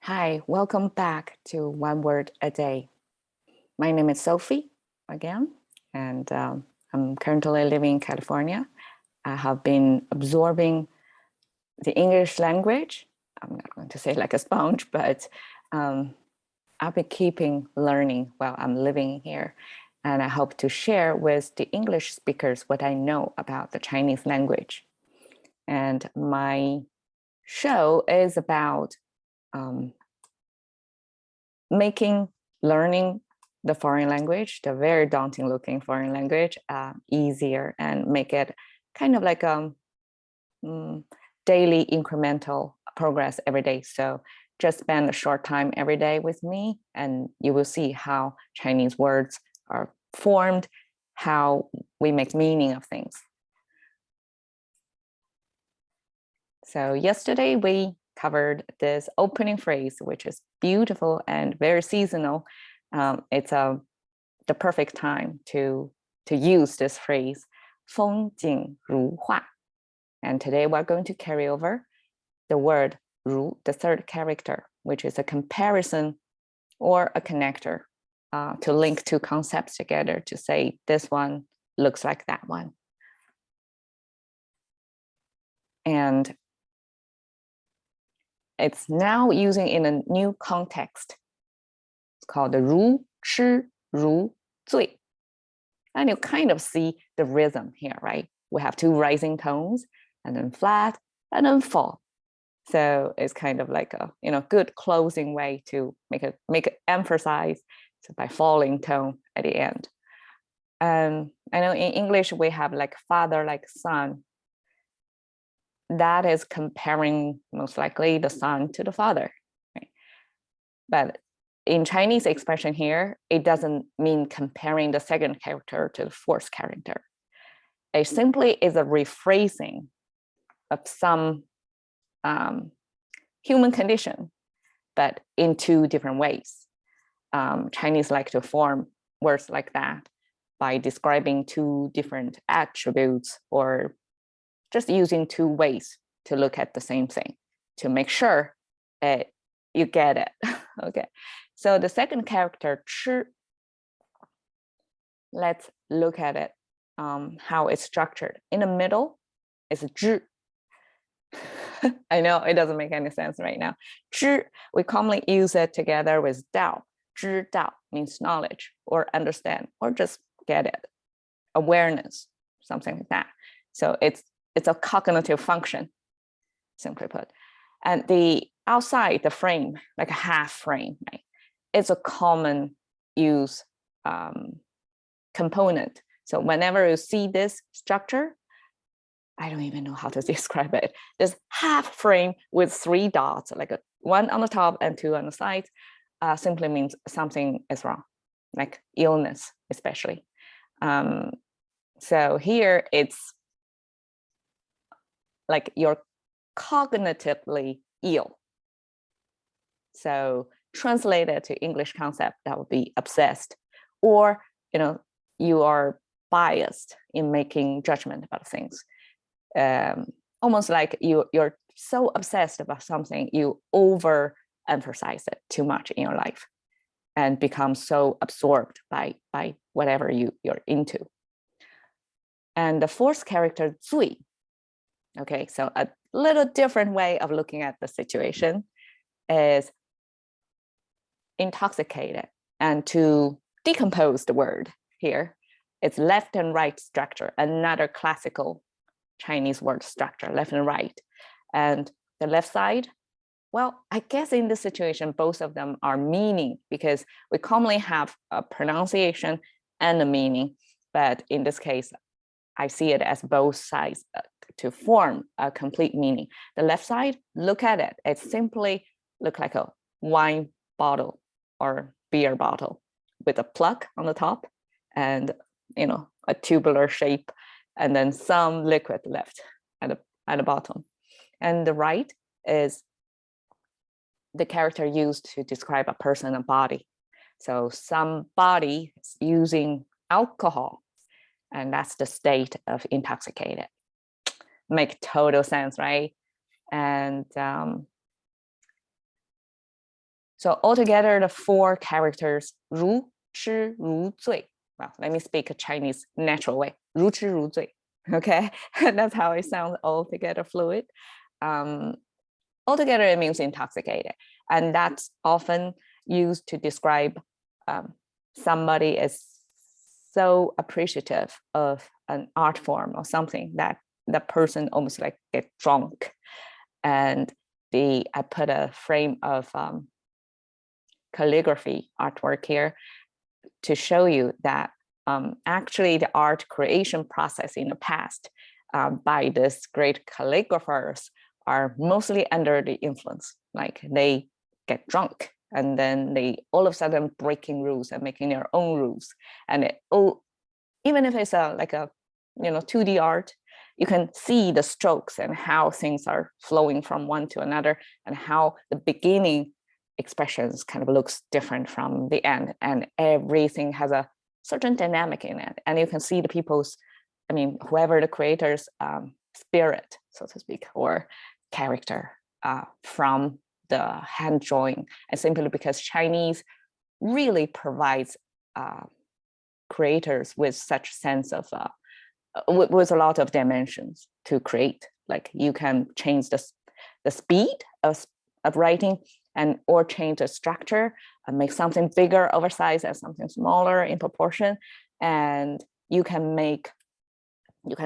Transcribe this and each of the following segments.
Hi, welcome back to One Word a Day. My name is Sophie again, and I'm currently living in California. I have been absorbing the English language. I'm not going to say like a sponge, but I've been keeping learning while I'm living here. And I hope to share with the English speakers what I know about the Chinese language. And my show is about making learning the foreign language, the very daunting looking foreign language, easier and make it kind of like a daily incremental progress every day. So just spend a short time every day with me and you will see how Chinese words are formed, how we make meaning of things. So yesterday we covered this opening phrase, which is beautiful and very seasonal. It's the perfect time to use this phrase, 风景如画. And today we're going to carry over the word 如, the third character, which is a comparison or a connector to link two concepts together to say this one looks like that one. And it's now using in a new context. It's called the 如痴如醉. And you kind of see the rhythm here, right? We have two rising tones and then flat and then fall. So it's kind of like a good closing way to make it emphasize by falling tone at the end. I know in English we have like father like son. That is comparing most likely the son to the father, right? But in Chinese expression here, it doesn't mean comparing the second character to the fourth character. It simply is a rephrasing of some human condition, but in two different ways. Chinese like to form words like that by describing two different attributes or just using two ways to look at the same thing to make sure you get it. Okay, so the second character, 吃, let's look at it, how it's structured. In the middle is 知. I know it doesn't make any sense right now. 知, we commonly use it together with 道. 知道 means knowledge or understand or just get it, awareness, something like that. So it's a cognitive function, simply put. And the outside the frame, like a half frame, right? It's a common use component. So whenever you see this structure, I don't even know how to describe it. This half frame with three dots, like one on the top and two on the sides, simply means something is wrong, like illness, especially. So here it's like you're cognitively ill. So translated to English concept, that would be obsessed, or you are biased in making judgment about things. Almost like you're so obsessed about something, you overemphasize it too much in your life and become so absorbed by whatever you're into. And the fourth character, 醉. Okay, so a little different way of looking at the situation is intoxicated. And to decompose the word here, it's left and right structure, another classical Chinese word structure, left and right. And the left side, well, I guess in this situation, both of them are meaning because we commonly have a pronunciation and a meaning. But in this case, I see it as both sides to form a complete meaning. The left side, look at it. It simply looks like a wine bottle or beer bottle with a plug on the top and a tubular shape and then some liquid left at the bottom. And the right is the character used to describe a person, a body. So some body is using alcohol, and that's the state of intoxicated. Make total sense, right? And So altogether, the 4 characters, 如痴如醉. Well, let me speak a Chinese natural way. 如痴如醉. Okay, that's how it sounds altogether fluid. Altogether, it means intoxicated. And that's often used to describe somebody as so appreciative of an art form or something that the person almost like get drunk. And I put a frame of calligraphy artwork here to show you that actually the art creation process in the past by this great calligraphers are mostly under the influence. Like they get drunk and then they all of a sudden breaking rules and making their own rules. And even if it's like a 2D art, you can see the strokes and how things are flowing from one to another and how the beginning expressions kind of looks different from the end, and everything has a certain dynamic in it. And you can see the people's, whoever the creator's spirit, so to speak, or character from the hand drawing. And simply because Chinese really provides creators with such sense of with a lot of dimensions to create. Like you can change the speed of writing or change the structure and make something bigger oversized and something smaller in proportion. And you can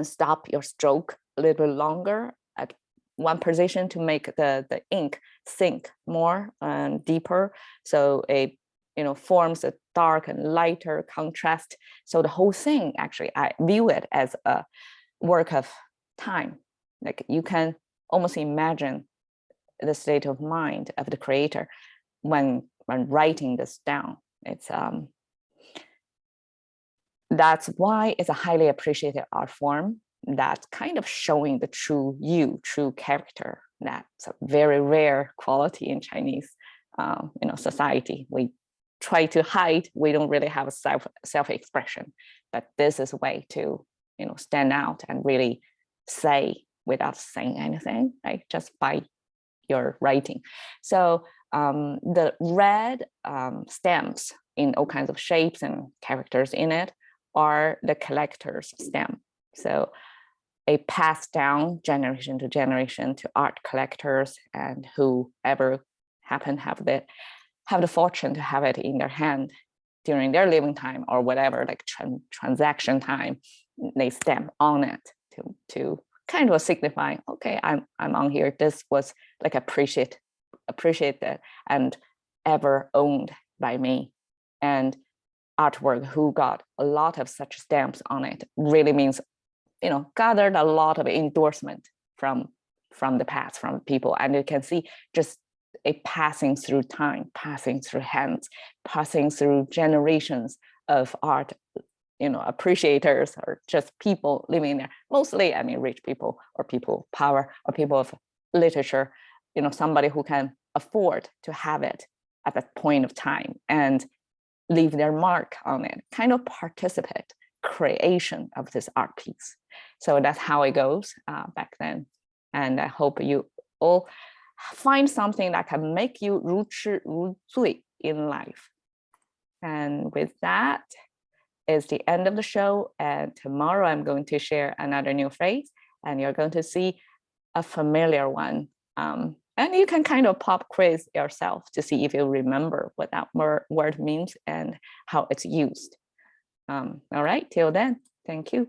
stop your stroke a little bit longer at one position to make the ink sink more and deeper. So it forms a dark and lighter contrast. So the whole thing, actually, I view it as a work of time. Like you can almost imagine the state of mind of the creator when writing this down. It's that's why it's a highly appreciated art form that's kind of showing the true true character. That's a very rare quality in Chinese society. We try to hide. We don't really have a self-expression, but this is a way to stand out and really say without saying anything, right? Just by your writing. So the red stamps in all kinds of shapes and characters in it are the collector's stamp. So a passed down generation to generation to art collectors and whoever happen have the fortune to have it in their hand during their living time or whatever, like transaction time, they stamp on it to kind of signify, okay, I'm on here. This was like appreciated and ever owned by me. And artwork who got a lot of such stamps on it really means, gathered a lot of endorsement from the past, from people. And you can see just a passing through time, passing through hands, passing through generations of art, appreciators or just people living there. Mostly, rich people or people power or people of literature, somebody who can afford to have it at that point of time and leave their mark on it, kind of participate creation of this art piece. So that's how it goes back then. And I hope you all find something that can make you 如痴如醉 in life. And with that is the end of the show. And tomorrow I'm going to share another new phrase and you're going to see a familiar one. And you can kind of pop quiz yourself to see if you remember what that word means and how it's used. All right, till then, thank you.